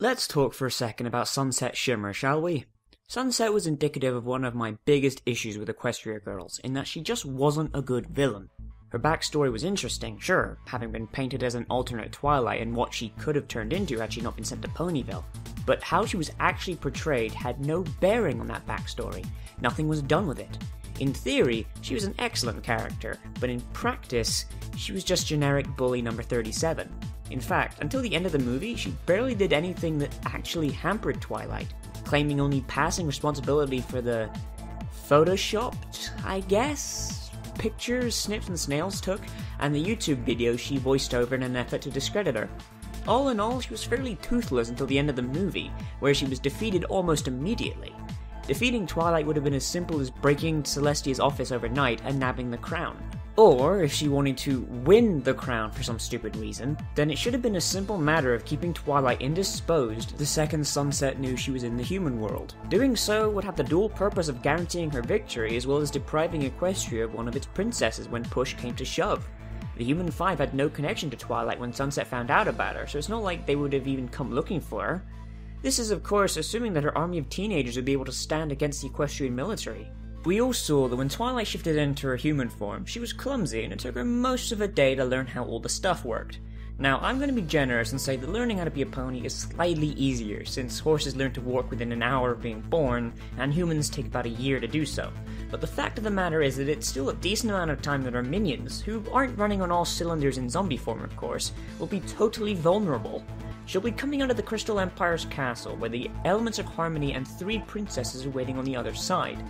Let's talk for a second about Sunset Shimmer, shall we? Sunset was indicative of one of my biggest issues with Equestria Girls, in that she just wasn't a good villain. Her backstory was interesting, sure, having been painted as an alternate Twilight and what she could have turned into had she not been sent to Ponyville. But how she was actually portrayed had no bearing on that backstory. Nothing was done with it. In theory, she was an excellent character, but in practice, she was just generic bully number 37. In fact, until the end of the movie, she barely did anything that actually hampered Twilight, claiming only passing responsibility for the photoshopped, I guess, pictures Snips and Snails took, and the YouTube video she voiced over in an effort to discredit her. All in all, she was fairly toothless until the end of the movie, where she was defeated almost immediately. Defeating Twilight would have been as simple as breaking Celestia's office overnight and nabbing the crown. Or, if she wanted to win the crown for some stupid reason, then it should have been a simple matter of keeping Twilight indisposed the second Sunset knew she was in the human world. Doing so would have the dual purpose of guaranteeing her victory as well as depriving Equestria of one of its princesses when push came to shove. The Human Five had no connection to Twilight when Sunset found out about her, so it's not like they would have even come looking for her. This is of course assuming that her army of teenagers would be able to stand against the Equestrian military. We all saw that when Twilight shifted into her human form, she was clumsy and it took her most of a day to learn how all the stuff worked. Now, I'm going to be generous and say that learning how to be a pony is slightly easier, since horses learn to walk within an hour of being born, and humans take about a year to do so. But the fact of the matter is that it's still a decent amount of time that our minions, who aren't running on all cylinders in zombie form of course, will be totally vulnerable. She'll be coming out of the Crystal Empire's castle, where the elements of harmony and 3 princesses are waiting on the other side.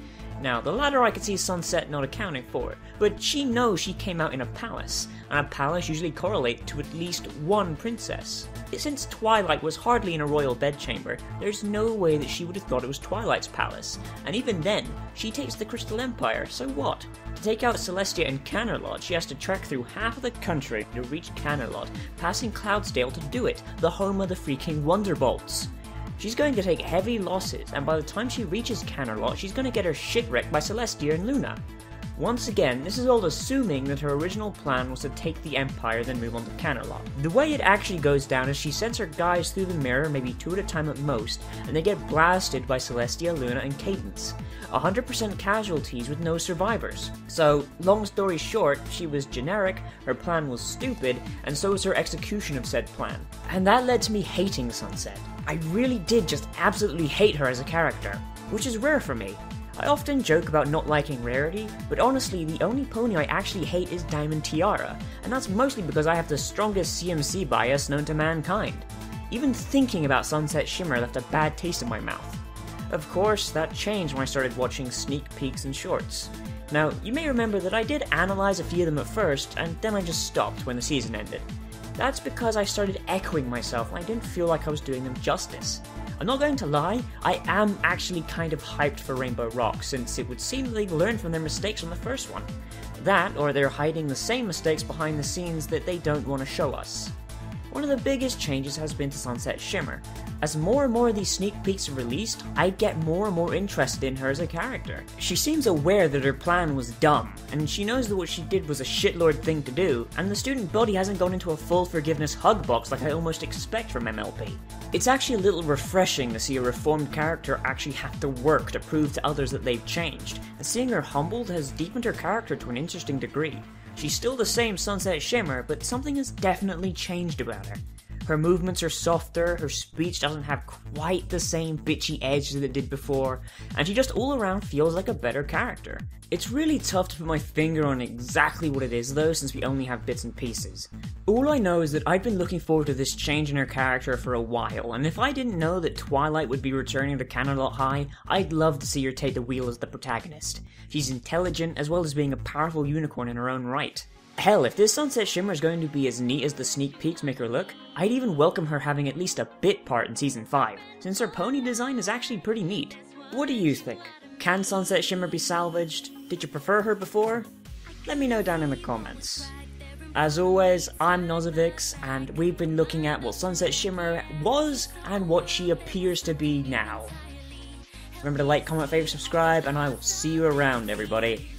Now, the latter I could see Sunset not accounting for, but she knows she came out in a palace, and a palace usually correlates to at least one princess. Since Twilight was hardly in a royal bedchamber, there's no way that she would have thought it was Twilight's palace, and even then, she takes the Crystal Empire, so what? To take out Celestia and Canterlot, she has to trek through half of the country to reach Canterlot, passing Cloudsdale to do it, the home of the freaking Wonderbolts. She's going to take heavy losses, and by the time she reaches Canterlot, she's going to get her shipwrecked by Celestia and Luna. Once again, this is all assuming that her original plan was to take the Empire then move on to Canterlot. The way it actually goes down is she sends her guys through the mirror, maybe 2 at a time at most, and they get blasted by Celestia, Luna, and Cadence. 100% casualties with no survivors. So, long story short, she was generic, her plan was stupid, and so was her execution of said plan. And that led to me hating Sunset. I really did just absolutely hate her as a character, which is rare for me. I often joke about not liking Rarity, but honestly the only pony I actually hate is Diamond Tiara, and that's mostly because I have the strongest CMC bias known to mankind. Even thinking about Sunset Shimmer left a bad taste in my mouth. Of course, that changed when I started watching sneak peeks and shorts. Now, you may remember that I did analyze a few of them at first, and then I just stopped when the season ended. That's because I started echoing myself and I didn't feel like I was doing them justice. I'm not going to lie, I am actually kind of hyped for Rainbow Rock, since it would seem that they've learned from their mistakes from the first one. That, or they're hiding the same mistakes behind the scenes that they don't want to show us. One of the biggest changes has been to Sunset Shimmer. As more and more of these sneak peeks are released, I get more and more interested in her as a character. She seems aware that her plan was dumb, and she knows that what she did was a shitlord thing to do, and the student body hasn't gone into a full forgiveness hug box like I almost expect from MLP. It's actually a little refreshing to see a reformed character actually have to work to prove to others that they've changed, and seeing her humbled has deepened her character to an interesting degree. She's still the same Sunset Shimmer, but something has definitely changed about her. Her movements are softer, her speech doesn't have quite the same bitchy edge that it did before, and she just all around feels like a better character. It's really tough to put my finger on exactly what it is though, since we only have bits and pieces. All I know is that I've been looking forward to this change in her character for a while, and if I didn't know that Twilight would be returning to Canterlot High, I'd love to see her take the wheel as the protagonist. She's intelligent, as well as being a powerful unicorn in her own right. Hell, if this Sunset Shimmer is going to be as neat as the sneak peeks make her look, I'd even welcome her having at least a bit part in Season 5, since her pony design is actually pretty neat. What do you think? Can Sunset Shimmer be salvaged? Did you prefer her before? Let me know down in the comments. As always, I'm Nozavix, and we've been looking at what Sunset Shimmer was and what she appears to be now. Remember to like, comment, favourite, subscribe, and I will see you around, everybody.